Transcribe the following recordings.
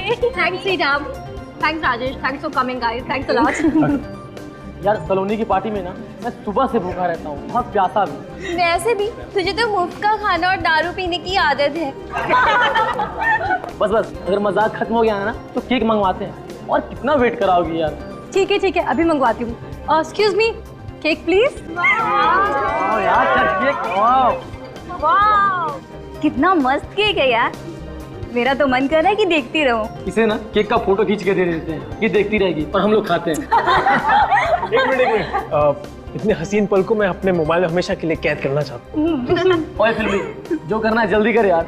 Thanks, Sridham. Thanks, Rajesh. Thanks for coming, guys. Thanks a lot. यार सलोनी की party में ना मैं सुबह से भूखा रहता हूँ, बहुत प्यासा भी। वैसे भी तुझे तो मुफ्त का खाना और दारू पीने की आदत है। बस अगर मजाक खत्म हो गया ना तो केक मंगवाते हैं। और कितना वेट कराओगी यार? ठीक है अभी मंगवाती हूँ। Excuse me, cake please. यार केक, वाह कितना मस्त केक है यार, मेरा तो मन कर रहा है कि देखती रहूं। इसे ना केक का फोटो खींच के दे देते हैं, ये देखती रहेगी और हम लोग खाते हैं। एक मिनट इतने हसीन पल को मैं अपने मोबाइल में हमेशा के लिए कैद करना चाहता हूँ। ओए फिल्मी, जो करना है जल्दी कर यार।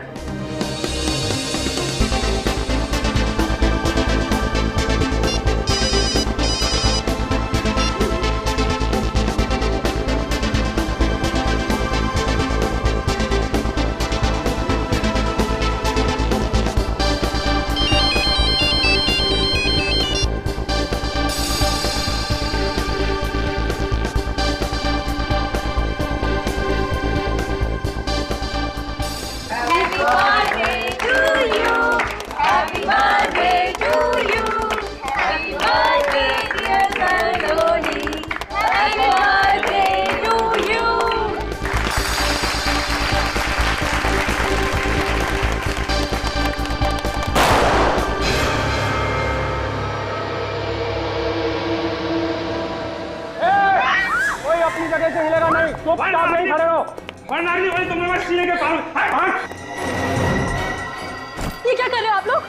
ये क्या कर रहे हो आप लोग?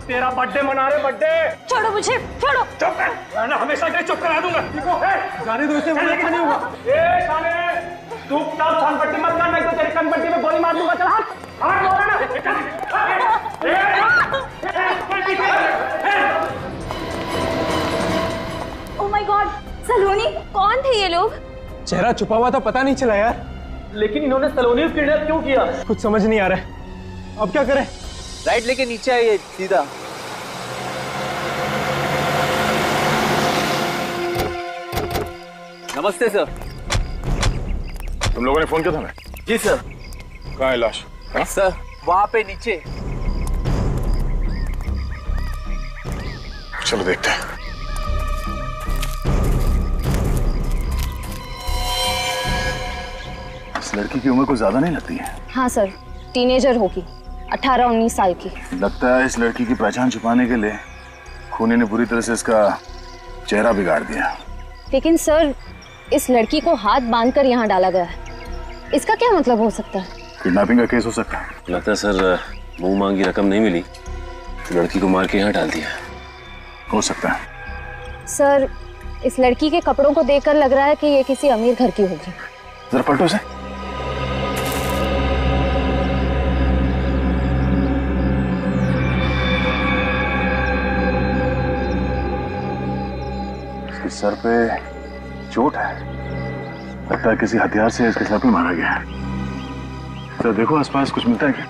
तेरा बर्थडे मना रहे, बर्थडे। छोड़ो मुझे, छोड़ो। चुप कर, मैं हमेशा के चुप करा दूंगा। देखो, जाने दो इसे, मुझे अच्छा नहीं होगा। साले, तू तब छनपट्टी मत कर, नहीं तो तेरी कनपट्टी में गोली मार दूंगा। चल हाथ मारो ना। ओह माय गॉड, सलोनी, कौन थे ये लोग? चेहरा छुपा हुआ था, पता नहीं चला यार। लेकिन इन्होंने सलोनी को किडनैप क्यों किया? कुछ समझ नहीं आ रहा है, अब क्या करें? राइट लेके नीचे आइए सीधा। नमस्ते सर। तुम लोगों ने फोन किया था हमें? जी सर। कहाँ है लाश? सर वहाँ पे नीचे। चलो देखते हैं। इस लड़की की उम्र कुछ ज्यादा नहीं लगती है। हाँ सर, टीनेजर होगी, 18-19 साल की। लगता है इस लड़की की पहचान छुपाने के लिए खूनी ने बुरी तरह से इसका चेहरा बिगाड़ दिया। लेकिन सर, इस लड़की को हाथ बांधकर यहाँ डाला गया है, इसका क्या मतलब हो सकता है? किडनैपिंग का केस हो सकता है। लगता है सर मुंह मांगी रकम नहीं मिली तो लड़की को मार के यहाँ डाल दिया। हो सकता है। सर, इस लड़की के कपड़ों को देखकर लग रहा है कि ये किसी अमीर घर की होगी। जरा पलटो से। इसके सर पे चोट है, लगता है किसी हथियार से इसके सर पे मारा गया है। तो देखो आसपास कुछ मिलता है क्या?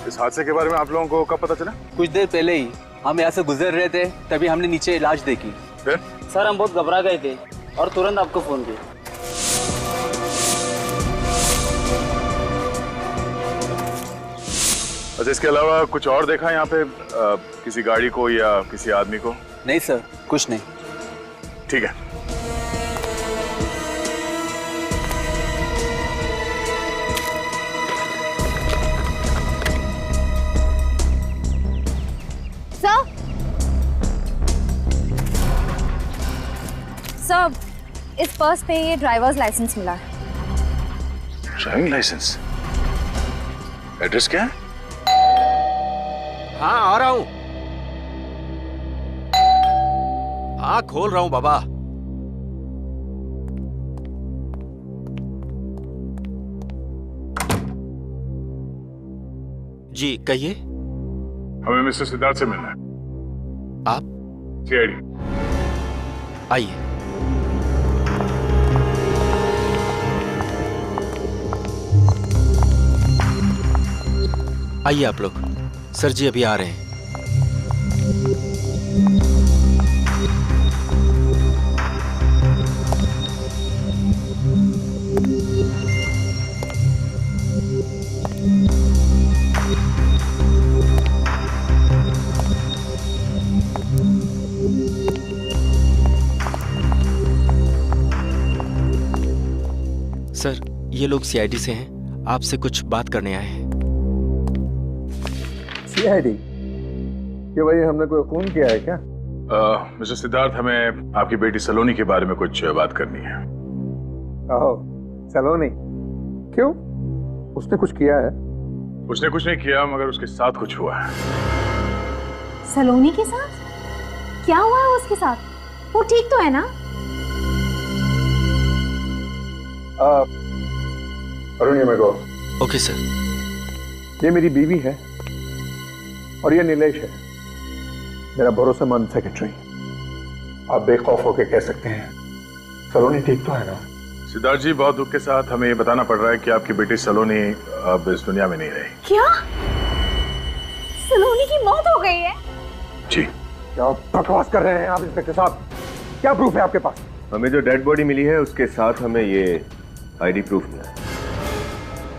इस हादसे के बारे में आप लोगों को कब पता चला? कुछ देर पहले ही हम यहाँ से गुजर रहे थे, तभी हमने नीचे लाश देखी। फिर? सर हम बहुत घबरा गए थे और तुरंत आपको फोन किया। अच्छा, इसके अलावा कुछ और देखा यहाँ पे? किसी गाड़ी को या किसी आदमी को? नहीं सर, कुछ नहीं। ठीक है। सर, इस पर्स पे ये ड्राइवर्स लाइसेंस मिला है। Driving licence? एड्रेस क्या है? हाँ आ रहा हूं। हाँ खोल रहा हूं बाबा। जी कहिए। हमें मिस्टर सिद्धार्थ से मिलना है। आप? सीआईडी। आइए। आइए आप लोग। सर जी अभी आ रहे हैं। सर, ये लोग सीआईडी से हैं, आपसे कुछ बात करने आए हैं। सीआईडी? कि भाई हमने कोई खून किया है क्या? मिस्टर सिद्धार्थ, हमें आपकी बेटी सलोनी के बारे में कुछ बात करनी है। ओह, सलोनी? क्यों? उसने कुछ किया है? उसने कुछ नहीं किया, मगर उसके साथ कुछ हुआ है। सलोनी के साथ? क्या हुआ है उसके साथ? वो ठीक तो है ना? अरुण, ये मेरे को। Okay sir. ये मेरी बीवी है और ये नीलेश है, मेरा भरोसेमंद सेक्रेटरी। आप बेखौफ होकर कह सकते हैं सलोनी ठीक तो है ना? सिद्धार्थ जी, बहुत दुख के साथ हमें ये बताना पड़ रहा है कि आपकी बेटी सलोनी अब इस दुनिया में नहीं रही। क्या? सलोनी की मौत हो गई है? जी। क्या बकवास कर रहे हैं आप इंस्पेक्टर साहब? क्या प्रूफ है आपके पास? हमें जो डेड बॉडी मिली है उसके साथ हमें ये आईडी प्रूफ मिला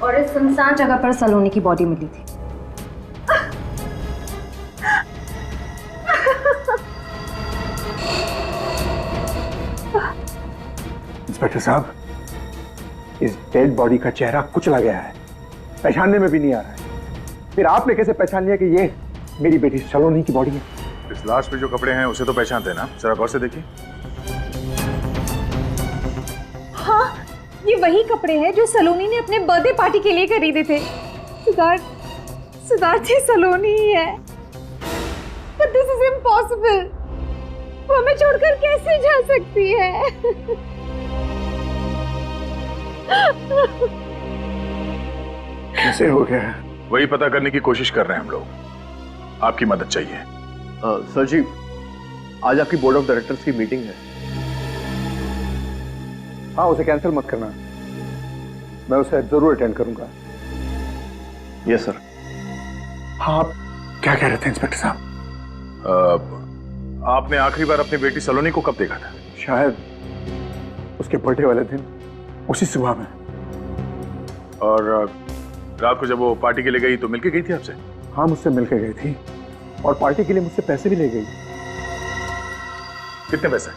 और इस सुनसान जगह पर सलोनी की बॉडी मिली थी। इंस्पेक्टर साहब, इस डेड बॉडी का चेहरा कुचला गया है, पहचानने में भी नहीं आ रहा है। फिर आपने कैसे पहचान लिया कि ये मेरी बेटी सलोनी की बॉडी है? इस लाश पे जो कपड़े हैं उसे तो पहचानते हैं ना? जरा गौर से देखिए। हाँ, ये वही कपड़े हैं जो सलोनी ने अपने बर्थडे पार्टी के लिए खरीदे थे। सिद्धार्थ जी सलोनी ही है। But this is impossible. वो हमें छोड़कर कैसे जा सकती है? कैसे हो गया? वही पता करने की कोशिश कर रहे हैं हम लोग। आपकी मदद चाहिए। सर जी, आज आपकी बोर्ड ऑफ डायरेक्टर्स की मीटिंग है। हाँ, उसे कैंसिल मत करना, मैं उसे जरूर अटेंड करूंगा। Yes sir. हाँ, आप क्या कह रहे थे इंस्पेक्टर साहब? आपने आखिरी बार अपनी बेटी सलोनी को कब देखा था? शायद उसके बर्थडे वाले दिन, उसी सुबह में। और रात को जब वो पार्टी के लिए गई तो मिलके गई थी आपसे? हाँ, मुझसे मिलके गई थी और पार्टी के लिए मुझसे पैसे भी ले गई। कितने पैसे?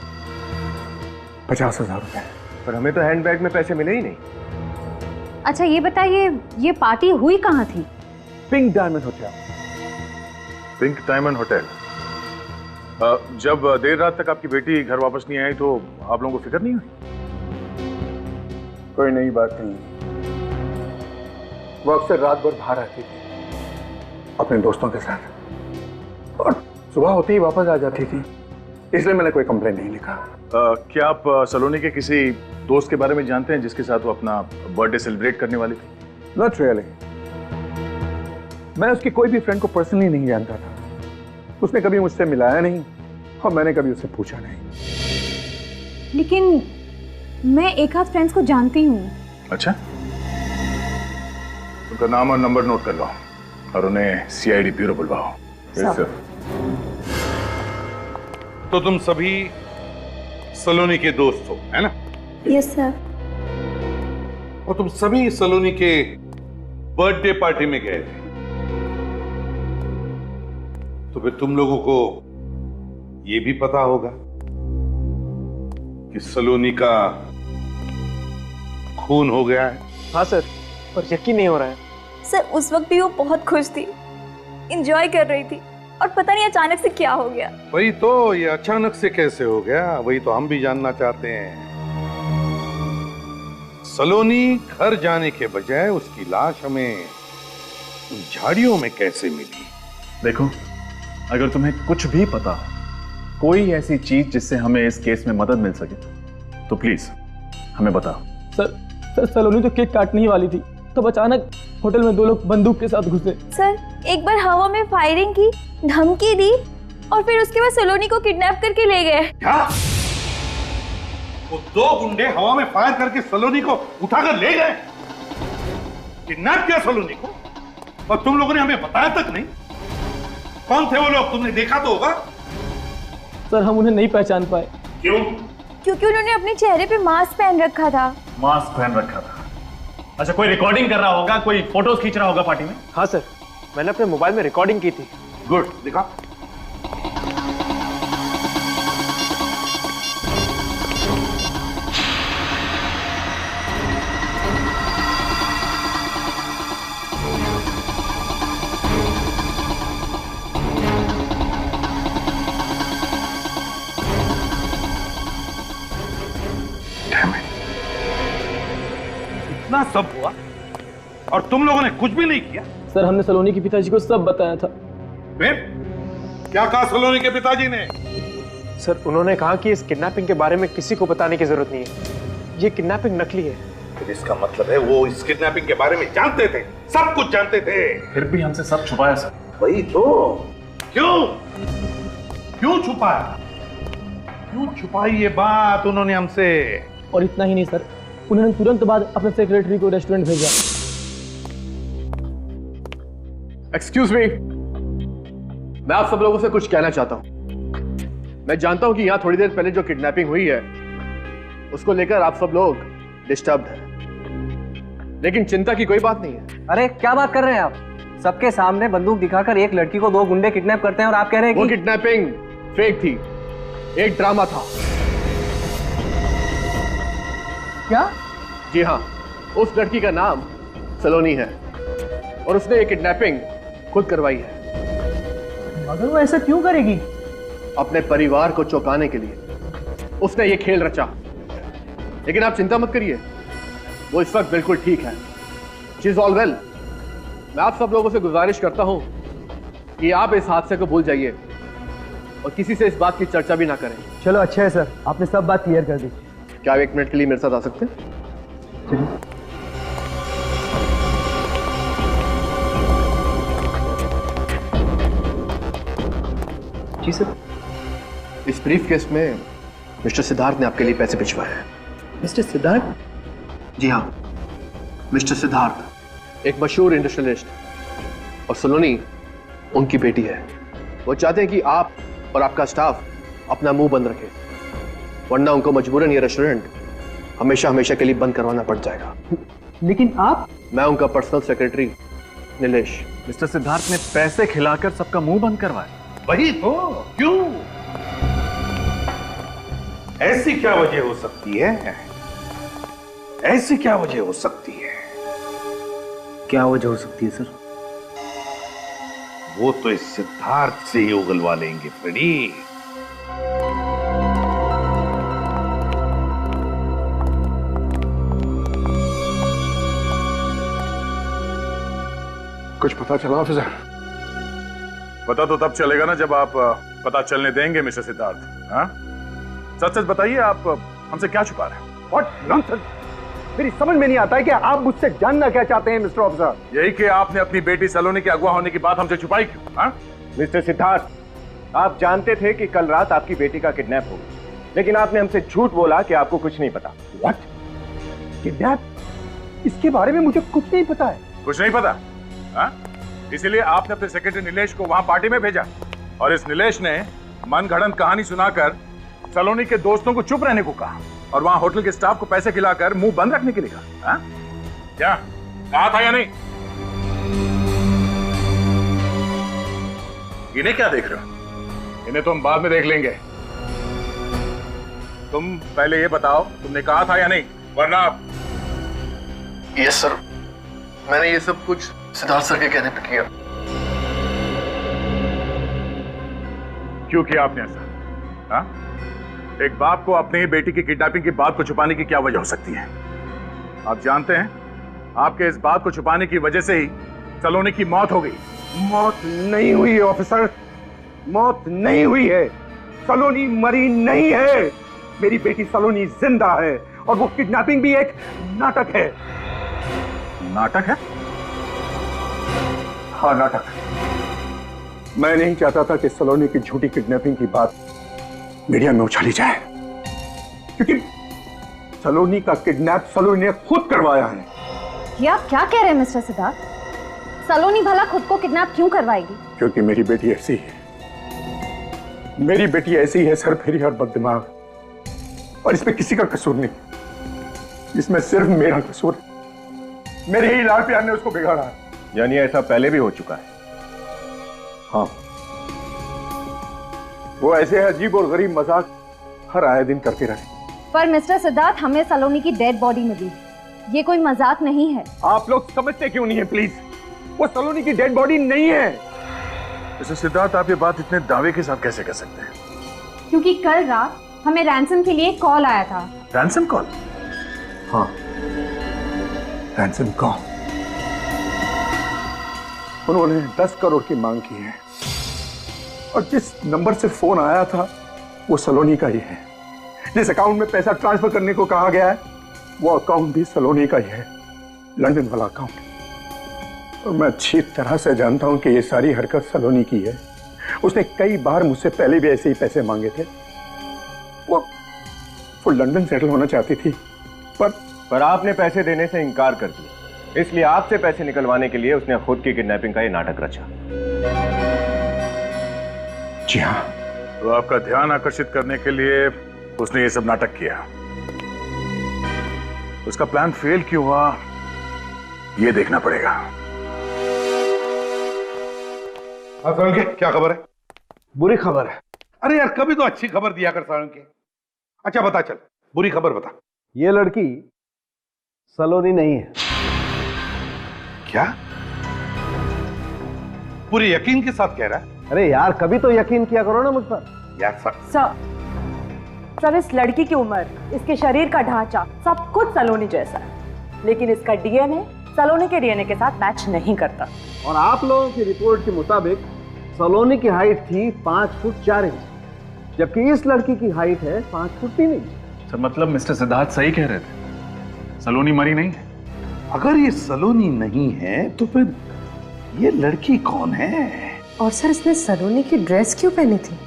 50,000 रुपए। पर हमें तो हैंडबैग में पैसे मिले ही नहीं। अच्छा ये बताइए, ये पार्टी हुई कहाँ थी? Pink diamond hotel. Pink diamond hotel. जब देर रात तक आपकी बेटी घर वापस नहीं आई तो आप लोगों को फिक्र नहीं हुई? कोई नई बात नहीं। वो अक्सर रात भर बाहर रहती थी अपने दोस्तों के साथ और सुबह होते ही वापस आ जाती थी, इसलिए मैंने कोई कंप्लेंट नहीं लिखा। क्या आप सलोनी के किसी दोस्त के बारे में जानते हैं जिसके साथ वो अपना बर्थडे सेलिब्रेट करने वाली थी? Not really. मैं उसकी कोई भी फ्रेंड को पर्सनली नहीं जानता था। उसने कभी मुझसे मिलाया नहीं और मैंने कभी उससे पूछा नहीं। लेकिन मैं एक आध फ्रेंड्स को जानती हूँ। अच्छा, उनका नाम और नंबर नोट कर लो और उन्हें सीआईडी ब्यूरो बुलवाओ। Yes sir. तो तुम सभी सलोनी के दोस्त हो, है ना? Yes sir. और तुम सभी सलोनी के बर्थडे पार्टी में गए थे, तो फिर तुम लोगों को यह भी पता होगा कि सलोनी का खून हो गया है। हाँ सर, पर यकीन नहीं हो रहा है। सर, उस वक्त भी वो बहुत खुश थी, एंजॉय कर रही थी और पता नहीं अचानक से क्या हो गया। वही तो, ये अचानक से कैसे हो गया, वही तो हम भी जानना चाहते हैं। सलोनी घर जाने के बजाय उसकी लाश हमें उन झाड़ियों में कैसे मिली? देखो, अगर तुम्हें कुछ भी पता हो, कोई ऐसी चीज जिससे हमें इस केस में मदद मिल सके, तो प्लीज हमें बताओ। सर सलोनी तो केक काटने ही वाली थी, तब अचानक होटल में दो लोग बंदूक के साथ घुसे। सर, एक बार हवा में फायरिंग की, धमकी दी और फिर उसके बाद सलोनी को किडनैप करके ले गए। क्या? वो दो गुंडे हवा में फायर करके सलोनी को उठाकर ले गए, किडनैप किया सलोनी को, और तुम लोगों ने हमें बताया तक नहीं? कौन थे वो लोग? तुमने देखा तो होगा। सर, हम उन्हें नहीं पहचान पाए। क्यों? क्योंकि उन्होंने अपने चेहरे पे मास्क पहन रखा था। मास्क पहन रखा था? अच्छा, कोई रिकॉर्डिंग कर रहा होगा, कोई फोटोज खींच रहा होगा पार्टी में? हाँ सर, मैंने अपने मोबाइल में रिकॉर्डिंग की थी। गुड, दिखा। इतना सब हुआ और तुम लोगों ने कुछ भी नहीं किया? सर हमने सलोनी के पिताजी को सब बताया था। फिर क्या कहा सलोनी के पिताजी ने? सर उन्होंने कहा कि इस किडनैपिंग के बारे में किसी को बताने की जरूरत नहीं है, ये किडनैपिंग नकली है। फिर इसका मतलब है वो इस किडनैपिंग के बारे में जानते थे, सब कुछ जानते थे। फिर भी हमसे सब छुपाया सर। वही तो, क्यों छुपाया? क्यों छुपाई ये बात उन्होंने हमसे? और इतना ही नहीं सर, उन्होंने तुरंत बाद अपने सेक्रेटरी को रेस्टोरेंट भेजा। एक्सक्यूज मी, मैं आप सब लोगों से कुछ कहना चाहता हूं। मैं जानता हूं कि यहां थोड़ी देर पहले जो किडनैपिंग हुई है उसको लेकर आप सब लोग डिस्टर्ब्ड हैं, लेकिन चिंता की कोई बात नहीं है। अरे क्या बात कर रहे हैं आप? सबके सामने बंदूक दिखाकर एक लड़की को 2 गुंडे किडनैप करते हैं और आप कह रहे हैं कि वो किडनैपिंग फेक थी, एक ड्रामा था। क्या? जी हाँ, उस लड़की का नाम सलोनी है और उसने ये किडनैपिंग खुद करवाई है। मगर वो ऐसा क्यों करेगी? अपने परिवार को चौंकाने के लिए उसने ये खेल रचा। लेकिन आप चिंता मत करिए, वो इस वक्त बिल्कुल ठीक है। She is all well. मैं आप सब लोगों से गुजारिश करता हूं कि आप इस हादसे को भूल जाइए और किसी से इस बात की चर्चा भी ना करें। चलो अच्छा है सर, आपने सब बात क्लियर कर दी। क्या आप 1 मिनट के लिए मेरे साथ आ सकते हैं? जी सर। इस ब्रीफ केस में मिस्टर सिद्धार्थ ने आपके लिए पैसे भिजवाए हैं। मिस्टर सिद्धार्थ? जी हाँ, मिस्टर सिद्धार्थ एक मशहूर इंडस्ट्रियलिस्ट और सलोनी उनकी बेटी है। वो चाहते हैं कि आप और आपका स्टाफ अपना मुंह बंद रखे, वरना उनको मजबूरन ये रेस्टोरेंट हमेशा हमेशा के लिए बंद करवाना पड़ जाएगा। लेकिन आप? मैं उनका personal secretary Nilesh. Mister Siddharth ने पैसे खिलाकर सबका मुंह बंद करवाया। वही तो, क्यों? ऐसी क्या वजह हो सकती है? ऐसी क्या वजह हो सकती है? क्या वजह हो सकती है सर? वो तो इस सिद्धार्थ से ही उगलवा लेंगे फ्रेडी। कुछ पता चला ऑफिसर? पता तो तब चलेगा ना जब आप पता चलने देंगे मिस्टर सिद्धार्थ। हाँ, सच सच बताइए, आप हमसे क्या छुपा रहे हैं? What nonsense! मेरी समझ में नहीं आता है कि आप मुझसे जानना क्या चाहते हैं मिस्टर ऑफिसर। यही कि आपने अपनी बेटी सलोनी के अगवा होने की बात हमसे छुपाई क्यों? हाँ? मिस्टर सिद्धार्थ, आप जानते थे कि कल रात आपकी बेटी का किडनैप हो गया, लेकिन आपने हमसे झूठ बोला कि आपको कुछ नहीं पता। व्हाट? किडनैप? इसके बारे में मुझे कुछ नहीं पता है। कुछ नहीं पता? हाँ? इसीलिए आपने अपने सेक्रेटरी नीलेश को वहां पार्टी में भेजा और इस नीलेश ने मनगढ़ंत कहानी सुनाकर सलोनी के दोस्तों को चुप रहने को कहा और वहां होटल के स्टाफ को पैसे खिलाकर मुंह बंद रखने के लिए कहा। हाँ? क्या कहा था या नहीं? इन्हें क्या देख रहे हो? इन्हें तो हम बाद में देख लेंगे। तुम पहले ये बताओ, तुमने कहा था या नहीं, वरना। यस सर, मैंने ये सब कुछ सिद्धार्थ सर के कहने पे किया। क्यों किया आपने ऐसा? हाँ? एक बाप को अपनी ही बेटी की किडनैपिंग की बात को छुपाने की क्या वजह हो सकती है? आप जानते हैं, आपके इस बात को छुपाने की वजह से ही सलोनी की मौत हो गई। मौत नहीं हुई है ऑफिसर, मौत नहीं हुई है। सलोनी मरी नहीं है। मेरी बेटी सलोनी जिंदा है और वो किडनैपिंग भी एक नाटक है। नाटक है? हाँ, नाटक। मैं नहीं चाहता था कि सलोनी की झूठी किडनैपिंग की बात मीडिया में उछाली जाए, क्योंकि सलोनी का किडनैप सलोनी ने खुद करवाया है। ये आप क्या कह रहे हैं मिस्टर सिद्धार्थ? सलोनी भला खुद को किडनैप क्यों करवाएगी? क्योंकि मेरी बेटी ऐसी है। मेरी बेटी ऐसी है, सरफेरी और बददिमाग, और इसमें किसी का कसूर नहीं, इसमें सिर्फ मेरा कसूर है। मेरे ही लाल प्यार ने उसको बिगाड़ा है। यानी ऐसा पहले भी हो चुका है? हाँ, वो ऐसे अजीब और गरीब मजाक हर आए दिन करते रहे। पर मिस्टर सिद्धार्थ, हमें सलोनी की डेड बॉडी मिली, ये कोई मजाक नहीं है। आप लोग समझते क्यों नहीं है प्लीज? वो सलोनी की डेड बॉडी नहीं है। मिस्टर सिद्धार्थ, आप ये बात इतने दावे के साथ कैसे कह सकते हैं? क्योंकि कल रात हमें रैंसम के लिए कॉल आया था। Ransom call? हाँ, रैंसम कौन? उन्होंने 10 करोड़ की मांग की है और जिस नंबर से फोन आया था वो सलोनी का ही है। जिस अकाउंट में पैसा ट्रांसफर करने को कहा गया है वो अकाउंट भी सलोनी का ही है, लंदन वाला अकाउंट। और मैं अच्छी तरह से जानता हूं कि ये सारी हरकत सलोनी की है। उसने कई बार मुझसे पहले भी ऐसे ही पैसे मांगे थे। वो लंदन सेटल होना चाहती थी पर आपने पैसे देने से इनकार कर दिया, इसलिए आपसे पैसे निकलवाने के लिए उसने खुद की किडनैपिंग का ये नाटक रचा। जी हाँ। तो आपका ध्यान आकर्षित करने के लिए उसने ये सब नाटक किया। उसका प्लान फेल क्यों हुआ ये देखना पड़ेगा। हाँ साळुंखे, क्या खबर है? बुरी खबर है। अरे यार, कभी तो अच्छी खबर दिया कर साळुंखे। अच्छा बता, चल बुरी खबर बता। ये लड़की सलोनी नहीं है। क्या? पूरी यकीन के साथ कह रहा है? अरे यार, कभी तो यकीन किया करो ना मुझ पर। यार सर, इस लड़की की उम्र, इसके शरीर का ढांचा सब कुछ सलोनी जैसा है, लेकिन इसका डीएनए सलोनी के डीएनए के साथ मैच नहीं करता। और आप लोगों की रिपोर्ट के मुताबिक सलोनी की हाइट थी 5 फुट 4 इंच, जबकि इस लड़की की हाइट है 5 फुट 3 इंच। सर मतलब मिस्टर सिद्धार्थ सही कह रहे थे, सलोनी मरी नहीं है। अगर ये सलोनी नहीं है तो फिर ये लड़की कौन है? और सर, इसने सलोनी की ड्रेस क्यों पहनी थी?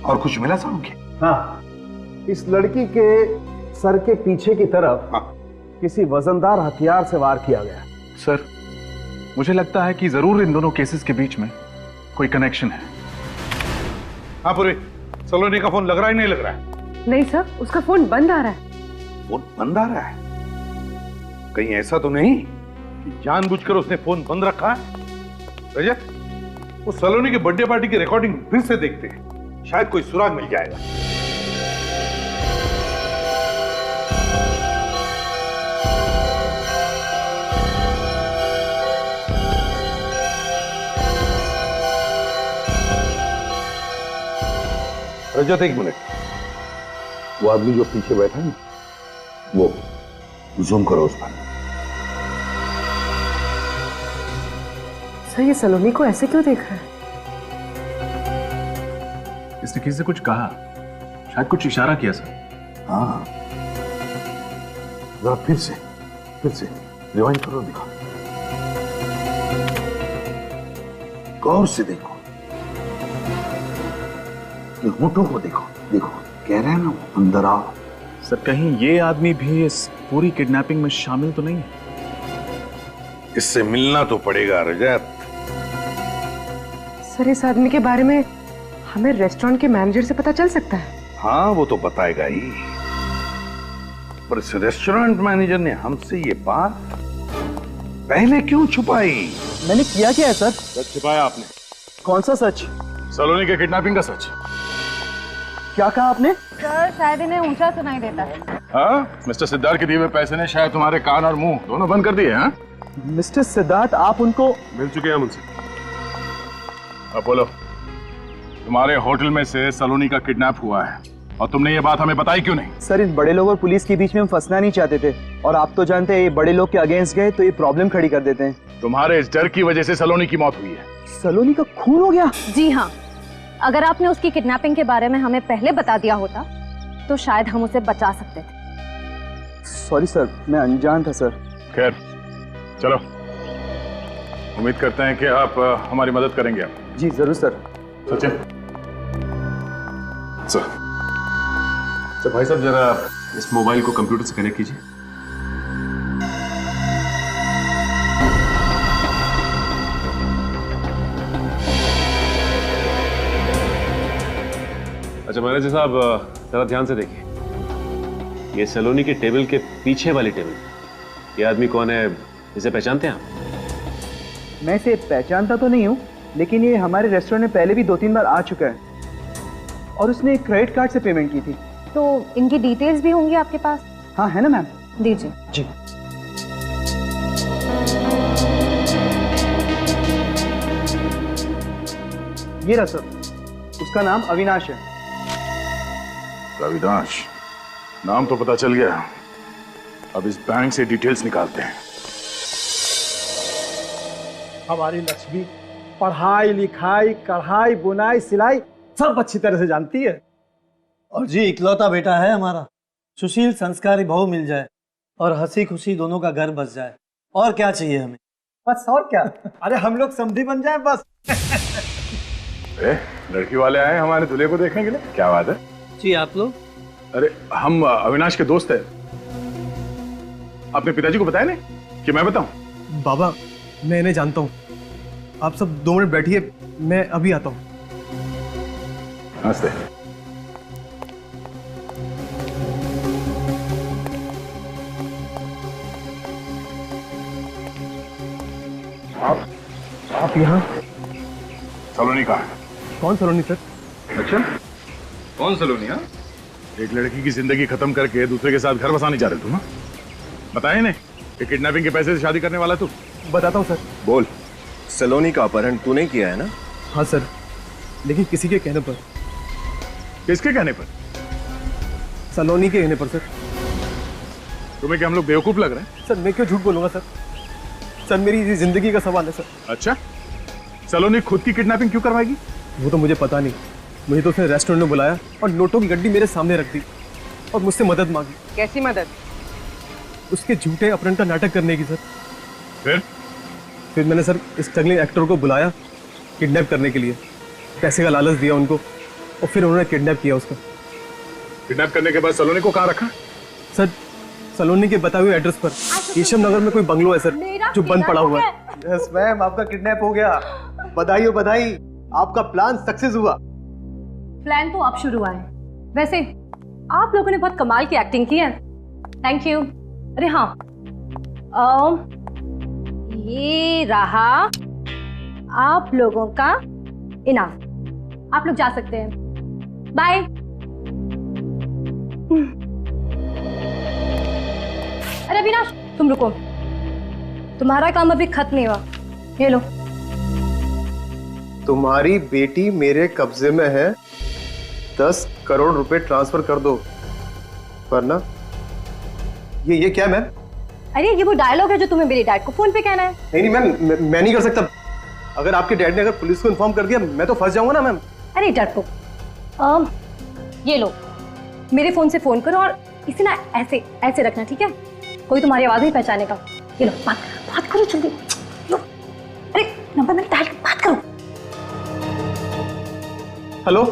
और कुछ मिला साळुंखे? हाँ, इस लड़की के सर के पीछे की तरफ किसी वजनदार हथियार से वार किया गया। सर मुझे लगता है कि जरूर इन दोनों केसेस के बीच में कोई कनेक्शन है। हाँ पूर्वी, सलोनी का फोन लग रहा है नहीं लग रहा है? नहीं सर, उसका फोन बंद आ रहा है। फोन बंद आ रहा है? कहीं ऐसा तो नहीं कि जानबूझकर उसने फोन बंद रखा है? रजत, वो सलोनी की बर्थडे पार्टी की रिकॉर्डिंग फिर से देखते हैं, शायद कोई सुराग मिल जाएगा। रजत, एक मिनट, वो आदमी जो पीछे बैठा है वो जूम करो उस पर। सर, ये सलोनी को ऐसे क्यों देख रहा है? इसने किसी से कुछ कहा, शायद कुछ इशारा किया सर। हाँ, जरा फिर से रिवाइंड करो, दिखा, गौर से देखो, होठों को देखो, कह रहे हैं ना अंदर आओ। सर कहीं ये आदमी भी इस पूरी किडनैपिंग में शामिल तो नहीं है? इससे मिलना तो पड़ेगा रजत। सर, इस आदमी के बारे में हमें रेस्टोरेंट के मैनेजर से पता चल सकता है? हाँ, वो तो बताएगा ही, पर इस रेस्टोरेंट मैनेजर ने हमसे ये बात पहले क्यों छुपाई? मैंने किया क्या है सर? सच छिपाया आपने। कौन सा सच? सलोनी के किडनैपिंग का सच। क्या कहा आपने? सर, शायद इन्हें ऊंचा सुनाई देता है। हाँ, मिस्टर सिद्धार्थ के दिए हुए पैसे ने शायद तुम्हारे कान और मुंह दोनों बंद कर दिए हैं। मिस्टर सिद्धार्थ, आप उनको मिल चुके हैं मुझसे। अब बोलो, तुम्हारे होटल में से सलोनी का किडनैप हुआ है और तुमने ये बात हमें बताई क्यों नहीं? सर, इन बड़े लोग और पुलिस के बीच में हम फंसना नहीं चाहते थे, और आप तो जानते हैं ये बड़े लोग के अगेंस्ट गए तो ये प्रॉब्लम खड़ी कर देते हैं। तुम्हारे इस डर की वजह से सलोनी की मौत हुई है। सलोनी का खून हो गया? जी हाँ, अगर आपने उसकी किडनैपिंग के बारे में हमें पहले बता दिया होता तो शायद हम उसे बचा सकते थे। सॉरी सर, मैं अनजान था सर। खैर चलो, उम्मीद करते हैं कि आप हमारी मदद करेंगे। आप जी जरूर सर। सचिन, सर भाई साहब, जरा इस मोबाइल को कंप्यूटर से कनेक्ट कीजिए। अच्छा मैनेजर साहब, जरा ध्यान से देखिए, ये सलोनी के टेबल के पीछे वाली टेबल, ये आदमी कौन है, इसे पहचानते हैं आप? मैं इसे पहचानता तो नहीं हूँ, लेकिन ये हमारे रेस्टोरेंट में पहले भी 2-3 बार आ चुका है और उसने क्रेडिट कार्ड से पेमेंट की थी। तो इनकी डिटेल्स भी होंगी आपके पास? हाँ है ना मैम। दीजिए। जी। ये रहा सर, उसका नाम अविनाश है। अविनाश, नाम तो पता चल गया, अब इस बैंक से डिटेल्स निकालते हैं। हमारी लक्ष्मी पढ़ाई लिखाई कढ़ाई बुनाई सिलाई सब अच्छी तरह से जानती है। और जी इकलौता बेटा है हमारा, सुशील संस्कारी बहू मिल जाए और हंसी खुशी दोनों का घर बस जाए, और क्या चाहिए हमें? बस और क्या, अरे हम लोग समधी बन जाए बस। अरे लड़की वाले आए हमारे दूल्हे को देखने के लिए, क्या बात है? जी आप लोग? अरे हम अविनाश के दोस्त हैं। अपने पिताजी को बताया नहीं कि मैं बताऊं? बाबा मैं इन्हें जानता हूँ, आप सब 2 मिनट बैठिए, मैं अभी आता हूँ। नमस्ते। आप यहाँ? सलोनी कहाँ है? कौन सलोनी सर? अच्छा कौन सलोनी? हाँ, एक लड़की की जिंदगी खत्म करके दूसरे के साथ घर बसाने जा रहे तुम? बताया नहीं कि किडनैपिंग के पैसे से शादी करने वाला तू? बताता हूँ सर। बोल, सलोनी का अपहरण तूने किया है ना? हाँ सर, लेकिन किसी के कहने पर। किसके कहने पर? सलोनी के कहने पर सर। तुम्हें क्या हम लोग बेवकूफ लग रहे हैं? सर मैं क्यों झूठ बोलूंगा सर, सर मेरी जिंदगी का सवाल है सर। अच्छा, सलोनी खुद की किडनैपिंग क्यों करवाएगी? वो तो मुझे पता नहीं, मुझे तो उसने रेस्टोरेंट में बुलाया और नोटों की गड्डी मेरे सामने रख दी और मुझसे मदद मांगी। कैसी मदद? उसके झूठे अपहरण का नाटक करने की सर। फिर मैंने सर स्ट्रगलिंग एक्टर को बुलाया किडनैप करने के लिए, पैसे का लालच दिया उनको और फिर उन्होंने किडनैप किया उसको। किडनैप करने के बाद सलोनी को कहाँ रखा? सर सलोनी के बताए हुए एड्रेस पर केशव नगर में कोई बंगलो है सर जो बंद पड़ा हुआ है। यस मैम, आपका किडनैप हो गया। बधाई हो बधाई, आपका प्लान सक्सेस हुआ। प्लान तो अब शुरू हुआ है। वैसे आप लोगों ने बहुत कमाल की एक्टिंग की है, थैंक यू। अरे हाँ, ये रहा आप लोगों का इनाम, आप लोग जा सकते हैं, बाय। अरे अविनाश तुम रुको, तुम्हारा काम अभी खत्म नहीं हुआ, ये लो। तुम्हारी बेटी मेरे कब्जे में है, 10 करोड़ रुपए ट्रांसफर कर दो, वरना ये क्या मैम? अरे ये वो डायलॉग है जो तुम्हें मेरे डैड को फोन पे कहना है। नहीं मैम, मैं नहीं कर सकता। अगर आपके डैड ने अगर पुलिस को इन्फॉर्म कर दिया मैं तो फंस जाऊंगा ना मैम। अरे डरपोक, ये लो, मेरे फोन से फोन करो और इसे ना ऐसे ऐसे रखना, ठीक है? कोई तुम्हारी आवाज नहीं पहचानेगा। ये लो, बात करो जल्दी, लो। अरे नंबर मैंने डायल, बात करो। हेलो,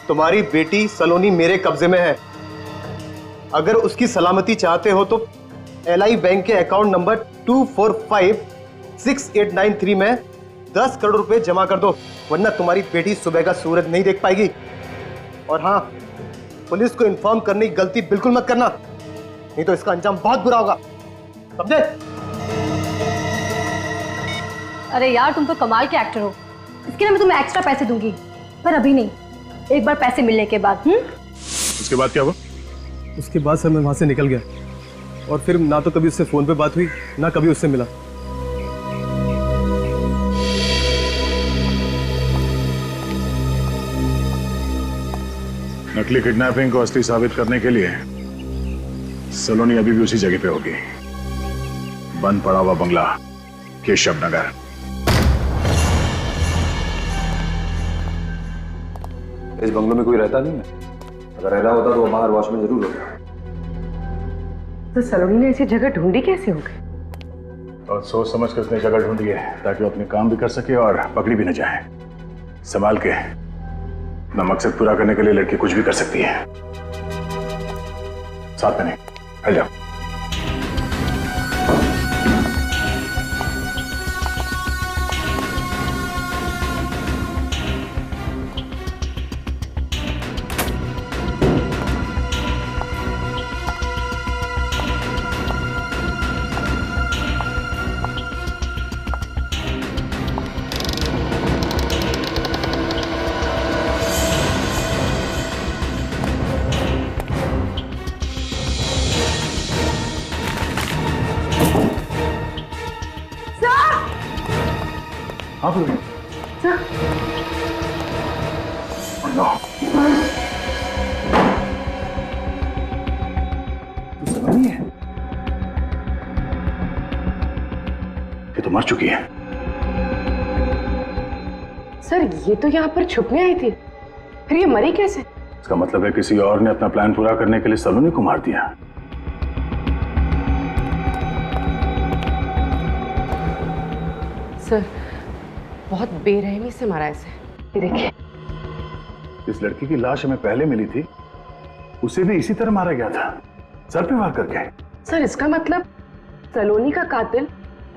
तुम्हारी बेटी सलोनी मेरे कब्जे में है। अगर उसकी सलामती चाहते हो तो LI बैंक के अकाउंट नंबर 2456893 में 10 करोड़ रुपए जमा कर दो, वरना तुम्हारी बेटी सुबह का सूरज नहीं देख पाएगी। और हाँ, पुलिस को इन्फॉर्म करने की गलती बिल्कुल मत करना, नहीं तो इसका अंजाम बहुत बुरा होगा, समझे? अरे यार तुम तो कमाल के एक्टर हो, इसके लिए मैं तुम्हें एक्स्ट्रा पैसे दूंगी, पर अभी नहीं, एक बार पैसे मिलने के बाद। उसके बाद क्या हुआ? उसके बाद सर मैं वहां से निकल गया और फिर ना तो कभी उससे फोन पे बात हुई ना कभी उससे मिला। नकली किडनैपिंग को असली साबित करने के लिए सलोनी अभी भी उसी जगह पे होगी, बंद पड़ा हुआ बंगला केशव नगर। इस बंगलों में कोई रहता नहीं है, अगर रह रहा होता तो वो बाहर वॉचमैन जरूर होता। तो सलोनी ने ऐसी जगह ढूंढी कैसे हो गई? और सोच समझ कर उसने जगह ढूंढी है ताकि वो अपने काम भी कर सके और पकड़ी भी न जाए। संभाल के, अपना मकसद पूरा करने के लिए लड़की कुछ भी कर सकती है। साथ में नहीं, हट जाओ। मर चुकी है। सर ये तो यहाँ पर छुपने आई थी, फिर ये मरी कैसे? इसका मतलब है किसी और ने अपना प्लान पूरा करने के लिए सलोनी को मार दिया। सर बहुत बेरहमी से मारा इसे। ये देखिए, इस लड़की की लाश हमें पहले मिली थी, उसे भी इसी तरह मारा गया था, सर पे वार करके। सर इसका मतलब सलोनी का कातिल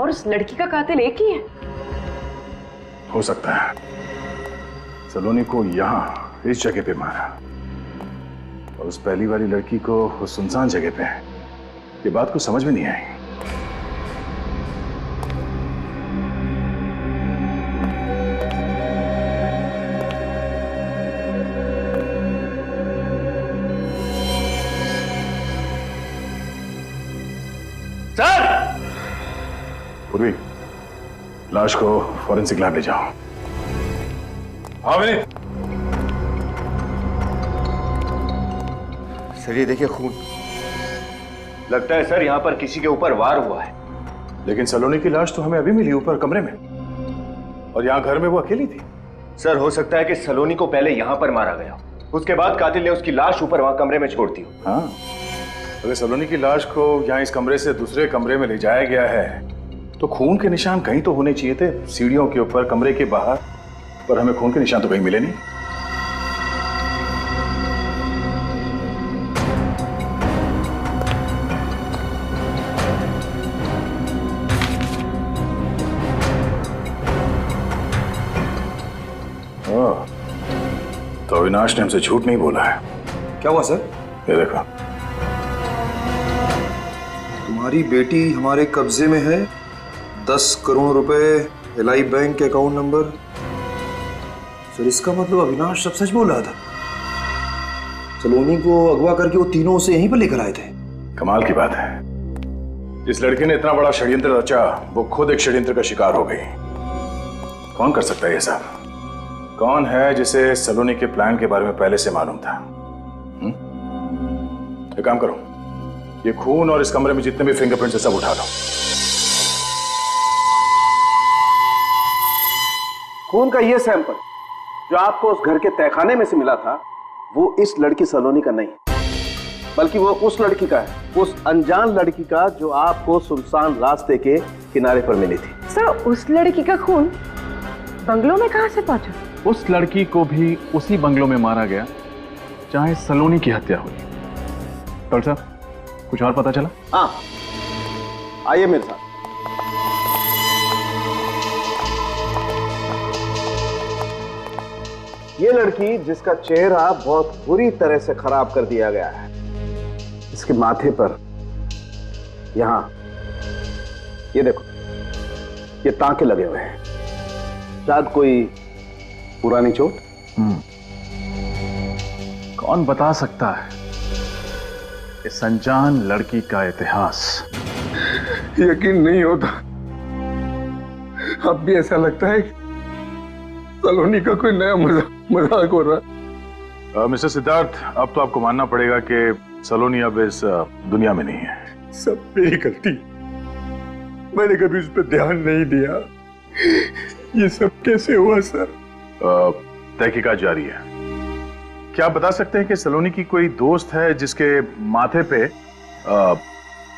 और उस लड़की का कातिल एक ही है? हो सकता है। सलोनी को यहाँ इस जगह पे मारा और उस पहली वाली लड़की को उस सुनसान जगह पे। ये बात को समझ में नहीं आई। सर! पूर्वी, लाश को फॉरेंसिक लैब ले जाओ। हाँ विनीत। सर ये देखिए खून। लगता है सर यहाँ पर किसी के ऊपर वार हुआ है। लेकिन सलोनी की लाश तो हमें अभी मिली ऊपर कमरे में, और यहाँ घर में वो अकेली थी। सर हो सकता है कि सलोनी को पहले यहाँ पर मारा गया, उसके बाद कातिल ने उसकी लाश ऊपर वहां कमरे में छोड़ दी। हाँ, अगर सलोनी की लाश को यहाँ इस कमरे से दूसरे कमरे में ले जाया गया है तो खून के निशान कहीं तो होने चाहिए थे, सीढ़ियों के ऊपर, कमरे के बाहर, पर हमें खून के निशान तो कहीं मिले नहीं। तो अविनाश ने हमसे झूठ नहीं बोला है। क्या हुआ सर? ये देखो, तुम्हारी बेटी हमारे कब्जे में है, 10 करोड़ रुपए, LI bank account number. Sir इसका मतलब अविनाश सब सच बोल रहा था। सलोनी को अगवा करके वो तीनों उसे यहीं पर लेकर आए थे। कमाल की बात है, जिस लड़के ने इतना बड़ा षड्यंत्र रचा वो खुद एक षड्यंत्र का शिकार हो गई। कौन कर सकता है ये सब? कौन है जिसे सलोनी के प्लान के बारे में पहले से मालूम था? एक काम करो, ये खून और इस कमरे में जितने भी फिंगरप्रिंट्स है सब उठा लो। खून का ये सैंपल जो आपको उस घर के तहखाने में से मिला था वो इस लड़की सलोनी का नहीं, बल्कि वो उस लड़की का है, उस अनजान लड़की का जो आपको सुनसान रास्ते के किनारे पर मिली थी। सर उस लड़की का खून बंगलों में कहां से पहुंचा? उस लड़की को भी उसी बंगलों में मारा गया चाहे सलोनी की हत्या हुई। डॉक्टर साहब कुछ और पता चला? हाँ, आइए मेरे साथ। ये लड़की जिसका चेहरा बहुत बुरी तरह से खराब कर दिया गया है, इसके माथे पर यहां ये देखो, ये टांके लगे हुए हैं, शायद कोई पुरानी चोट। कौन बता सकता है इस अनजान लड़की का इतिहास? यकीन नहीं होता, अब भी ऐसा लगता है कि सलोनी का कोई नया मजाक हो रहा है। मिस्टर सिद्धार्थ, अब तो आपको मानना पड़ेगा कि सलोनी अब इस दुनिया में नहीं है। सब मेरी गलती, मैंने कभी उस पर ध्यान नहीं दिया। ये सब कैसे हुआ सर? तहकीकात जारी है। क्या आप बता सकते हैं कि सलोनी की कोई दोस्त है जिसके माथे पे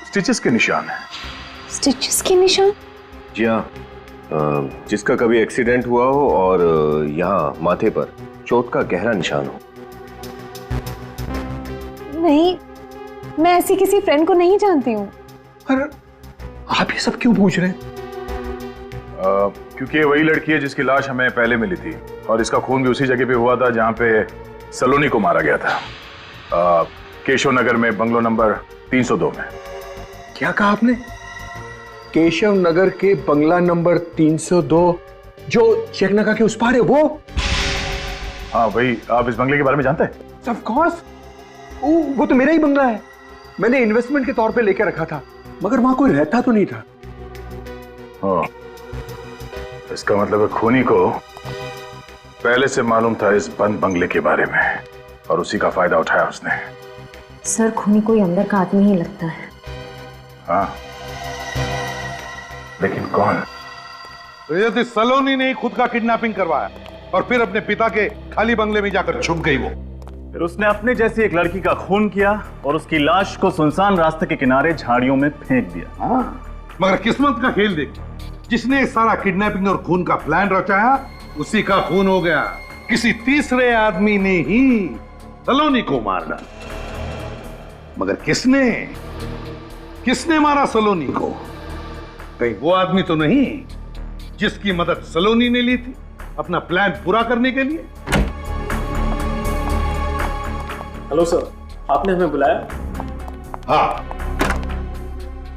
स्टिचेस के निशान है? स्टिचेस के निशान? जी हाँ, जिसका कभी एक्सीडेंट हुआ हो और यहाँ माथे पर चोट का गहरा निशान हो। नहीं, मैं ऐसी किसी फ्रेंड को नहीं जानती हूँ। अरे आप ये सब क्यों पूछ रहे हैं? क्योंकि ये वही लड़की है जिसकी लाश हमें पहले मिली थी और इसका खून भी उसी जगह पे हुआ था जहाँ पे सलोनी को मारा गया था, केशव नगर में, बंगलो नंबर 302 में। क्या कहा आपने? केशव नगर के बंगला नंबर 302 जो चेकनाका के उस पार है वो? हाँ वही। आप इस बंगले के बारे में जानते हैं? ऑफ कोर्स, वो तो मेरा ही बंगला है। मैंने इन्वेस्टमेंट के तौर पे लेकर रखा था, मगर वहां कोई रहता तो नहीं था। हाँ, इसका मतलब है खूनी को पहले से मालूम था इस बंद बंगले के बारे में और उसी का फायदा उठाया उसने। सर खूनी कोई अंदर का आदमी ही लगता है। हाँ, लेकिन कौन? तो यदि सलोनी ने खुद का किडनैपिंग करवाया और फिर अपने पिता के खाली बंगले में जाकर छुप गई वो, फिर उसने अपने जैसी एक लड़की का खून किया और उसकी लाश को सुनसान रास्ते के किनारे झाड़ियों में फेंक दिया। मगर किस्मत का खेल देख, जिसने सारा किडनैपिंग और खून का प्लान रचाया उसी का खून हो गया। किसी तीसरे आदमी ने ही सलोनी को मार डाला। मगर किसने मारा सलोनी को? कहीं वो आदमी तो नहीं जिसकी मदद सलोनी ने ली थी अपना प्लान पूरा करने के लिए? हेलो सर, आपने हमें बुलाया? हाँ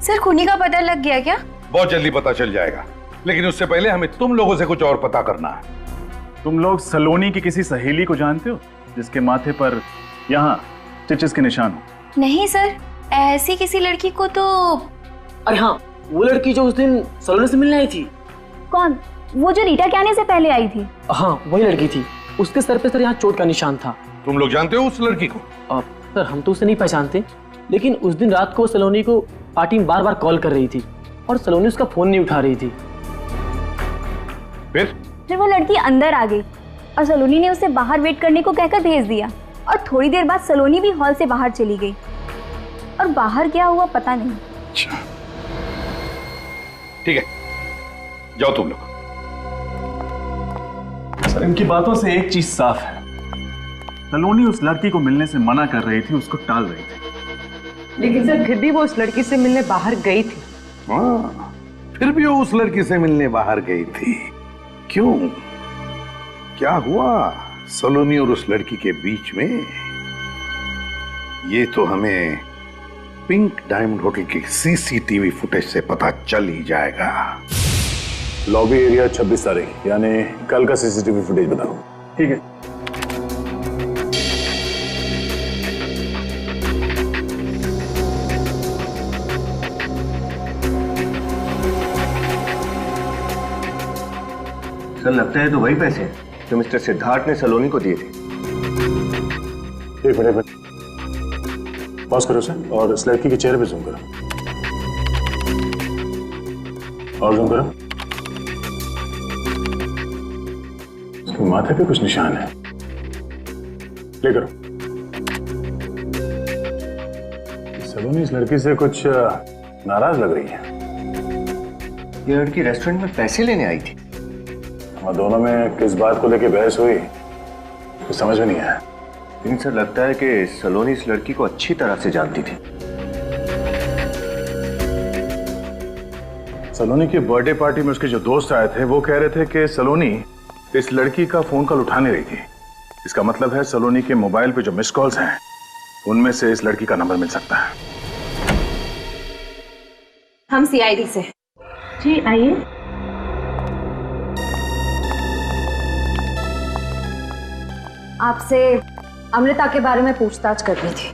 सर, खूनी का पता लग गया क्या? बहुत जल्दी पता चल जाएगा, लेकिन उससे पहले हमें तुम लोगों से कुछ और पता करना है। तुम लोग सलोनी की किसी सहेली को जानते हो जिसके माथे पर यहाँ स्टिचेस के निशान हो? नहीं सर, ऐसी किसी लड़की को तो। अरे हाँ, वो लड़की जो उस दिन सलोनी से मिलने आई थी। कौन? वो जो रीटा के आने से पहले आई थी? हाँ, वही लड़की थी। उसके सर पे सर यहाँ चोट का निशान था। तुम लोग जानते हो उस लड़की को? सर, हम तो उसे नहीं पहचानते, लेकिन उस दिन रात को सलोनी को पार्टी में बार बार कॉल कर रही थी और सलोनी उसका फोन नहीं उठा रही थी। फिर वो लड़की अंदर आ गई और सलोनी ने उसे बाहर वेट करने को कहकर भेज दिया और थोड़ी देर बाद सलोनी भी हॉल से बाहर चली गई और बाहर क्या हुआ पता नहीं। अच्छा, ठीक है, जाओ तुम लोग। सर, इनकी बातों से एक चीज साफ है, सलोनी उस लड़की को मिलने से मना कर रही थी, उसको टाल रही थी। लेकिन सर, फिर भी वो उस लड़की से मिलने बाहर गई थी। हाँ, फिर भी वो उस लड़की से मिलने बाहर गई थी। क्यों? क्या हुआ सलोनी और उस लड़की के बीच में? ये तो हमें पिंक डायमंड होटल की सीसीटीवी फुटेज से पता चल ही जाएगा। लॉबी एरिया 26 तारीख, यानी कल का सीसीटीवी फुटेज बताओ। ठीक है। सर, लगता है तो वही पैसे जो मिस्टर सिद्धार्थ ने सलोनी को दिए थे। एक मिनट पॉज करो सर, और इस लड़की के चेहरे पे जूम करो, और जूम करो। उसके माथे पे कुछ निशान है, प्ले करो। सलोनी इस लड़की से कुछ नाराज लग रही है। ये लड़की रेस्टोरेंट में पैसे लेने आई थी। हम दोनों में किस बात को लेकर बहस हुई तो समझ में नहीं आया। लेकिन सर, लगता है कि सलोनी इस लड़की को अच्छी तरह से जानती थी। सलोनी की बर्थडे पार्टी में उसके जो दोस्त आए थे वो कह रहे थे कि सलोनी इस लड़की का फोन कॉल उठा नहीं रही थी। इसका मतलब है सलोनी के मोबाइल पे जो मिस कॉल्स हैं उनमें से इस लड़की का नंबर मिल सकता है। हम सीआईडी से। जी आइए। आपसे अमृता के बारे में पूछताछ करनी थी।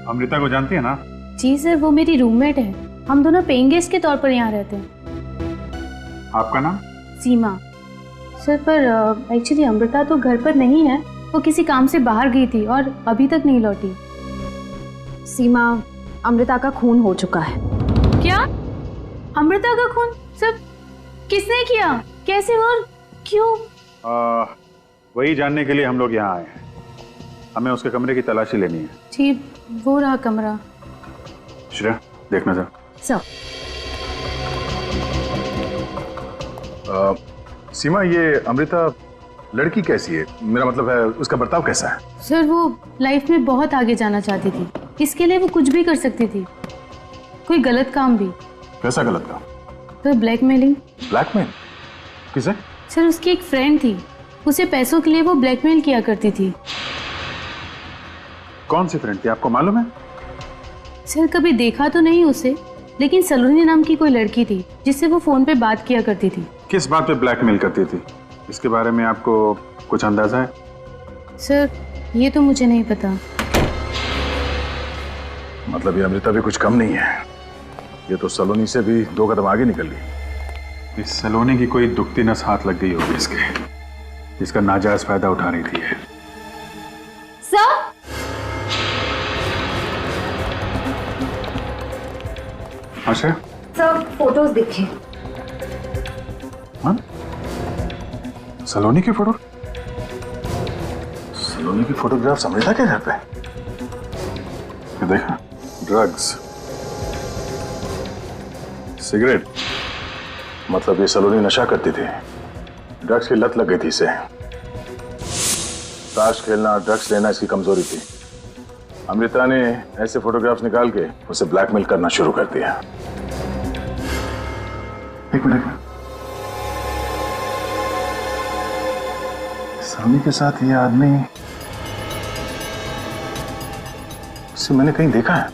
अमृता को जानती है ना? जी सर, वो मेरी रूममेट है। हम दोनों पेइंग गेस्ट के तौर पर यहाँ रहते हैं। आपका नाम? सीमा। सर, पर एक्चुअली अमृता तो घर पर नहीं है, वो किसी काम से बाहर गई थी और अभी तक नहीं लौटी। सीमा, अमृता का खून हो चुका है। क्या? अमृता का खून? सर, किसने किया, कैसे और क्यों? वही जानने के लिए हम लोग यहाँ आए हैं। हमें उसके कमरे की तलाशी लेनी है। जी, वो रहा कमरा। श्रेया, देखना सर। सर। सीमा, ये अमृता लड़की कैसी है? मेरा मतलब है उसका बर्ताव कैसा है? सर, वो लाइफ में बहुत आगे जाना चाहती थी, इसके लिए वो कुछ भी कर सकती थी, कोई गलत काम भी। कैसा गलत काम? Sir, blackmailing. ब्लैकमेल? किसे? सर, उसकी एक फ्रेंड थी, उसे पैसों के लिए वो ब्लैकमेल किया करती थी। कौन सी फ्रेंड थी, आपको मालूम है? सर, कभी देखा तो नहीं उसे, लेकिन सलोनी नाम की कोई लड़की थी जिससे वो फोन पे बात किया करती थी। किस बात पे ब्लैकमेल करती थी, इसके बारे में आपको कुछ अंदाजा है? सर, ये तो मुझे नहीं पता। मतलब ये अमृता भी कुछ कम नहीं है, ये तो सलोनी से भी 2 कदम आगे निकल गई। इस सलोनी की कोई दुखती नस हाथ लग गई होगी इसके, जिसका नाजायज फायदा उठा रही थी। सर, अच्छा सर, फोटोज देखिए। सलोनी की फोटो? सलोनी की फोटोग्राफ अमृता के घर पे? ये देखा, ड्रग्स, सिगरेट, मतलब ये सलोनी नशा करती थी। ड्रग्स की लत लग गई थी इसे। ताश खेलना, ड्रग्स लेना इसकी कमजोरी थी। अमृता ने ऐसे फोटोग्राफ्स निकाल के उसे ब्लैकमेल करना शुरू कर दिया। एक मिनट, सलोनी के साथ ये आदमी, इसे मैंने कहीं देखा है।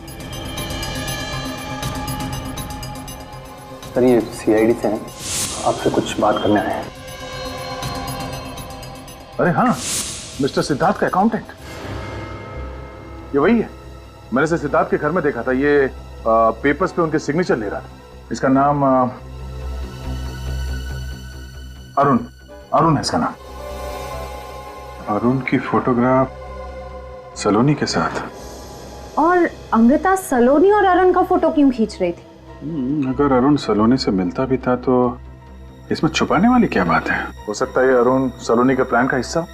सर ये सीआईडी से हैं, आपसे कुछ बात करने आए हैं। अरे हाँ, मिस्टर सिद्धार्थ का अकाउंटेंट, ये वही है। मैंने इसे सिद्धार्थ के घर में देखा था। ये पेपर्स पे उनके सिग्नेचर ले रहा था। इसका नाम अरुण है इसका नाम। अरुण की फोटोग्राफ सलोनी के साथ। और अमृता सलोनी और अरुण का फोटो क्यों खींच रही थी? अगर अरुण सलोनी से मिलता भी था तो इसमें छुपाने वाली क्या बात है? हो सकता है अरुण सलोनी के प्लान का हिस्सा।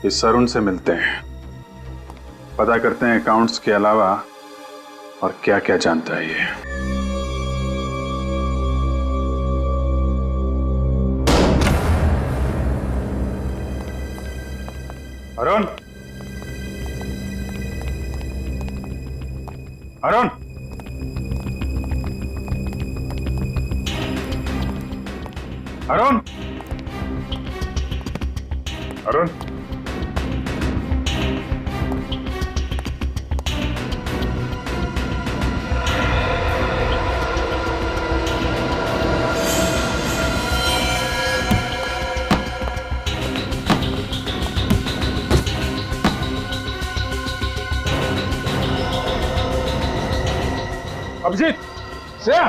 इस अरुण से मिलते हैं, पता करते हैं अकाउंट्स के अलावा और क्या क्या जानता है ये। अरुण, अरुण, अरुण, अरुण, अभिजीत, श्रेया,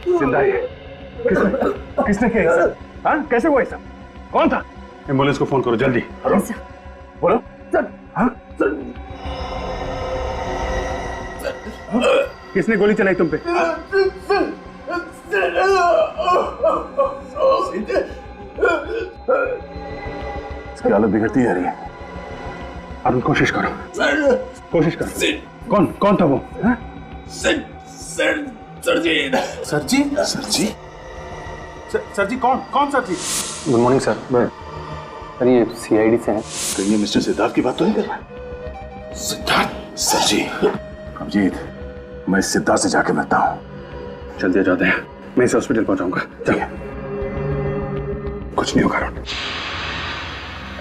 जिंदा है। किसने किया ऐसा? हाँ, कैसे हुआ ऐसा? कौन था? एम्बुलेंस को फोन करो जल्दी। बोलो। हाँ? किसने गोली चलाई तुम पे? इसकी हालत बिगड़ती जा रही है। अरुण, कोशिश करो, कोशिश करो। कौन था वो? सर जी कौन sir ji? Good morning sir. Sir ये सीआईडी से हैं। तो ये मिस्टर सिद्धार्थ की बात तो नहीं कर रहा? सिद्धार्थ? सर जी, अभिजीत, मैं इस सिद्धार्थ से जाके मिलता हूँ। जल्दी जाते हैं, मैं इसे हॉस्पिटल पहुंचाऊंगा। चलिए। कुछ नहीं होगा अरुण।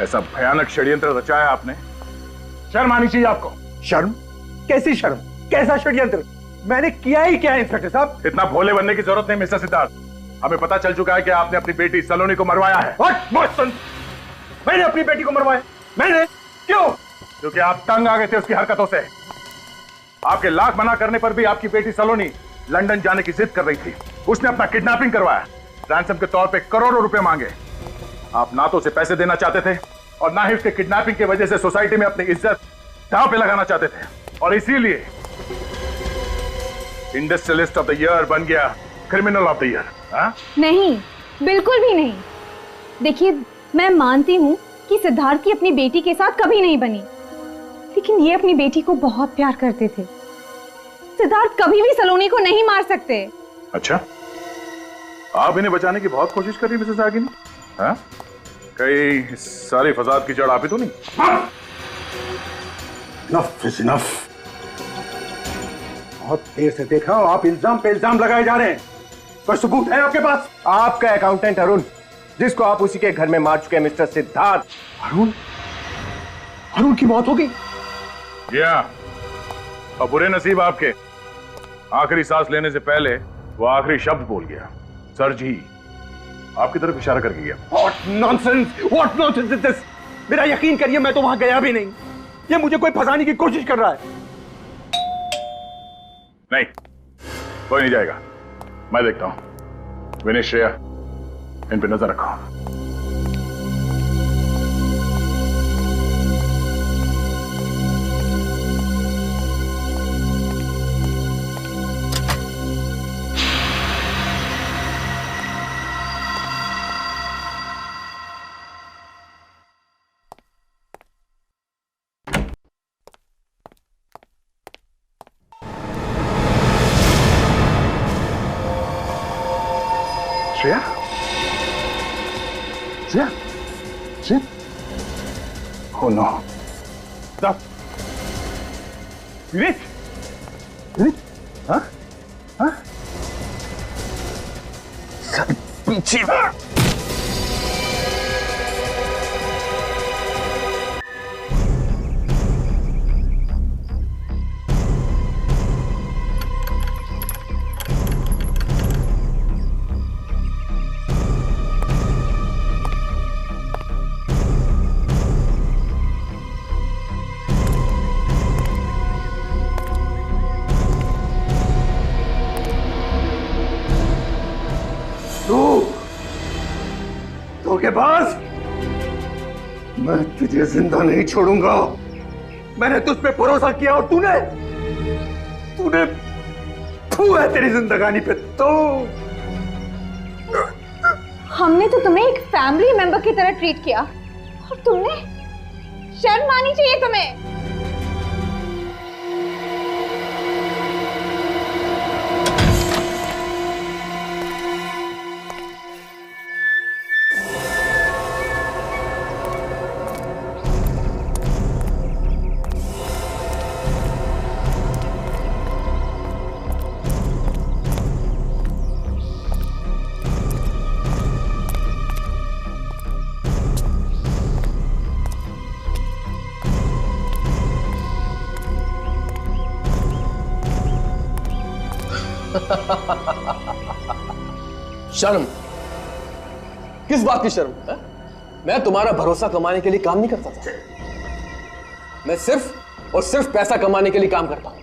ऐसा भयानक षड्यंत्र रचाया आपने, शर्म आनी चाहिए आपको। शर्म? कैसी शर्म? कैसा षड्यंत्र? मैंने किया ही क्या है इंस्पेक्टर साहब? इतना भोले बनने की जरूरत नहीं मिस्टर सिद्धार्थ। हमें पता चल चुका है कि आपने अपनी बेटी सलोनी को मरवाया है। मैंने अपनी बेटी को मरवाया? मैंने? क्यों? क्योंकि आप तंग आ गए थे उसकी हरकतों से। आपके लाख मना करने पर भी आपकी बेटी सलोनी लंदन जाने की जिद कर रही थी। उसने अपना किडनैपिंग करवाया, रैंसम के तौर पे करोड़ों रुपए मांगे। आप ना तो उसे पैसे देना चाहते थे और ना ही उसके किडनैपिंग की वजह से सोसाइटी में अपनी इज्जत दांव पे लगाना चाहते थे, और इसीलिए इंडस्ट्रियलिस्ट ऑफ द ईयर बन गया क्रिमिनल ऑफ द ईयर। नहीं, बिल्कुल भी नहीं। देखिए, मैं मानती हूँ कि सिद्धार्थ की अपनी बेटी के साथ कभी नहीं बनी, लेकिन ये अपनी बेटी को बहुत प्यार करते थे। सिद्धार्थ कभी भी सलोनी को नहीं मार सकते। अच्छा, आप इन्हें बचाने की बहुत कोशिश कर रही हैं मिसेस आगिनी? हाँ? कई सारी फसाद की जड़ आप ही तो नहीं? Enough is enough। बहुत देर से देख रहा हूं आप इल्जाम पे इल्जाम लगाए जा रहे हैं। कोई सबूत है आपके पास? आपका अकाउंटेंट अरुण, जिसको आप उसी के घर में मार चुके हैं, मिस्टर सिद्धार्थ। अरुण की मौत हो गई? और बुरे नसीब आपके, आखिरी सांस लेने से पहले वो आखिरी शब्द बोल गया, सर जी, आपकी तरफ इशारा करके गया। What nonsense! What nonsense is this? मेरा यकीन करिए, मैं तो वहां गया भी नहीं। ये मुझे कोई फंसाने की कोशिश कर रहा है। नहीं, कोई नहीं जाएगा, मैं देखता हूं। विनेश, श्रेया, इन पे नजर रखो। Shreya, Shreya, Shreya, oh no, stop, विवेक, विवेक, हाँ, हाँ, सर पीछे। धोखेबाज, मैं तुझे जिंदा नहीं छोड़ूंगा। मैंने तुझ पे भरोसा किया और तूने फू है तेरी जिंदगानी पे। तो हमने तो तुम्हें एक फैमिली मेंबर की तरह ट्रीट किया और तुमने, शर्म आनी चाहिए तुम्हें। शर्म? किस बात की शर्म है? मैं तुम्हारा भरोसा कमाने के लिए काम नहीं करता था। मैं सिर्फ और सिर्फ पैसा कमाने के लिए काम करता हूं।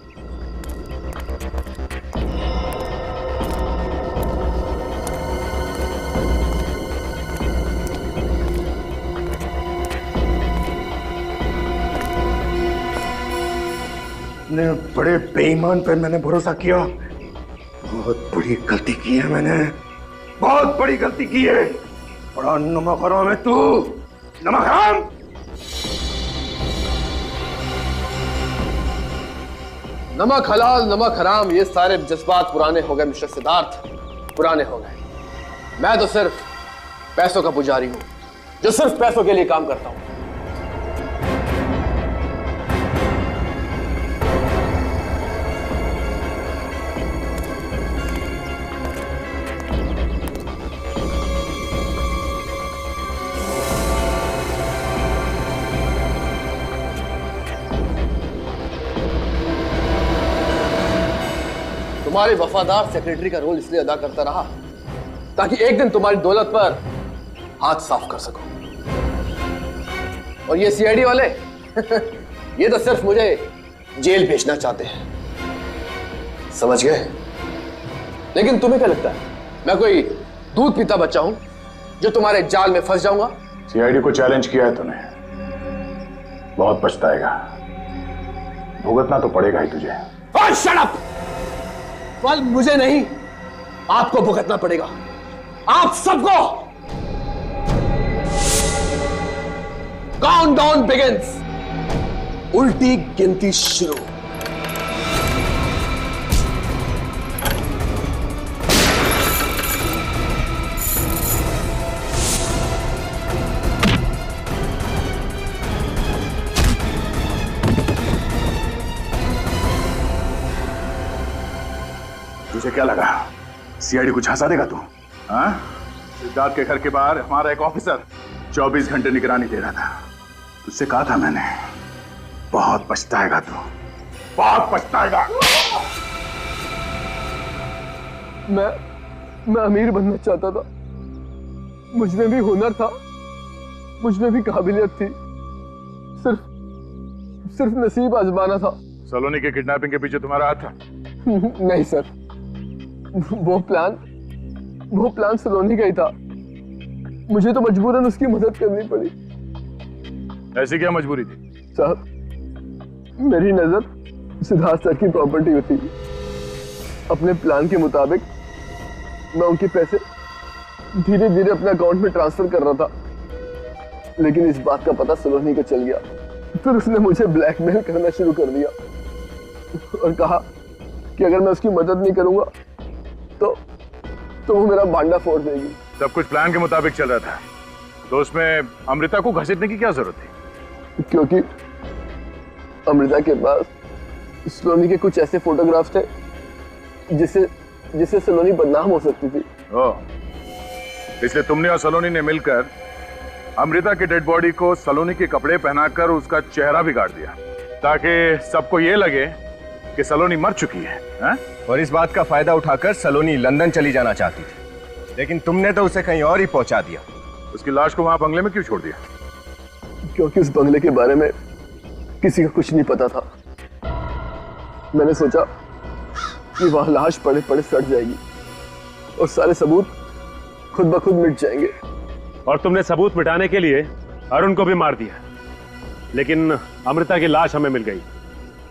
बड़े बेईमान पे मैंने भरोसा किया। बहुत बड़ी गलती की है मैंने, बहुत बड़ी गलती की है। बड़ा नमक हराम है तू, नमक हराम। नमक हलाल नमक हराम, ये सारे जज्बात पुराने हो गए मिस्टर सिद्धार्थ, पुराने हो गए। मैं तो सिर्फ पैसों का पुजारी हूं, जो सिर्फ पैसों के लिए काम करता हूं। तुम्हारे वफादार सेक्रेटरी का रोल इसलिए अदा करता रहा ताकि एक दिन तुम्हारी दौलत पर हाथ साफ कर सको। और ये सीआईडी वाले ये तो सिर्फ मुझे जेल भेजना चाहते हैं, समझ गए? लेकिन तुम्हें क्या लगता है मैं कोई दूध पीता बच्चा हूं जो तुम्हारे जाल में फंस जाऊंगा? सीआईडी को चैलेंज किया है तूने, बहुत पछताएगा, भुगतना तो पड़ेगा ही तुझे। और शट अप! फल मुझे नहीं, आपको भुगतना पड़ेगा, आप सबको। काउंटडाउन बिगिंस, उल्टी गिनती शुरू। तुझे क्या लगा सीआईडी को झांसा देगा तू? हाँ? सिद्धार्थ के घर के बाहर हमारा एक ऑफिसर 24 घंटे निगरानी दे रहा था। तुझसे कहा था मैंने, बहुत पछताएगा तू, बहुत पछताएगा। मैं अमीर बनना चाहता था, मुझ में भी हुनर था, मुझ में भी काबिलियत थी, सिर्फ नसीब आजमाना था। सलोनी के किडनैपिंग के पीछे तुम्हारा हाथ था? नहीं सर, वो प्लान सलोनी का ही था। मुझे तो मजबूरन उसकी मदद करनी पड़ी। ऐसी क्या मजबूरी थी? साहब, मेरी नजर सिद्धार्थ सर की प्रॉपर्टी पे थी। अपने प्लान के मुताबिक मैं उनके पैसे धीरे धीरे अपने अकाउंट में ट्रांसफर कर रहा था, लेकिन इस बात का पता सलोनी को चल गया। फिर उसने मुझे ब्लैकमेल करना शुरू कर दिया और कहा कि अगर मैं उसकी मदद नहीं करूंगा तो वो मेरा भांडा फोड़ देगी। सब कुछ प्लान के मुताबिक चल रहा था, तो उसमें अमृता को घसीटने की क्या जरूरत थी? क्योंकि अमृता के पास सलोनी के कुछ ऐसे फोटोग्राफ्स थे जिससे सलोनी बदनाम हो सकती थी। ओह, इसलिए तुमने और सलोनी ने मिलकर अमृता की डेड बॉडी को सलोनी के कपड़े पहनाकर उसका चेहरा बिगाड़ दिया, ताकि सबको ये लगे कि सलोनी मर चुकी है, हा? और इस बात का फायदा उठाकर सलोनी लंदन चली जाना चाहती थी, लेकिन तुमने तो उसे कहीं और ही पहुंचा दिया। उसकी लाश को वहां बंगले में क्यों छोड़ दिया? क्योंकि उस बंगले के बारे में किसी को कुछ नहीं पता था। मैंने सोचा कि वहां लाश पड़े पड़े सड़ जाएगी और सारे सबूत खुद ब खुद मिट जाएंगे। और तुमने सबूत मिटाने के लिए अरुण को भी मार दिया, लेकिन अमृता की लाश हमें मिल गई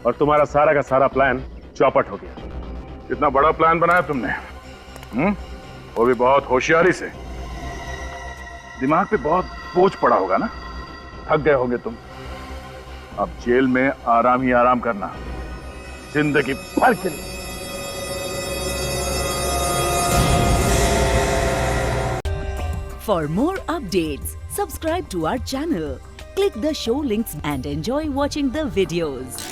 और तुम्हारा सारा का सारा प्लान चौपट हो गया। कितना बड़ा प्लान बनाया तुमने, वो भी बहुत होशियारी से। दिमाग पे बहुत बोझ पड़ा होगा ना, थक गए होगे तुम। अब जेल में आराम ही आराम करना, जिंदगी भर के लिए। For more updates, subscribe to our channel, click the show links and enjoy watching the videos.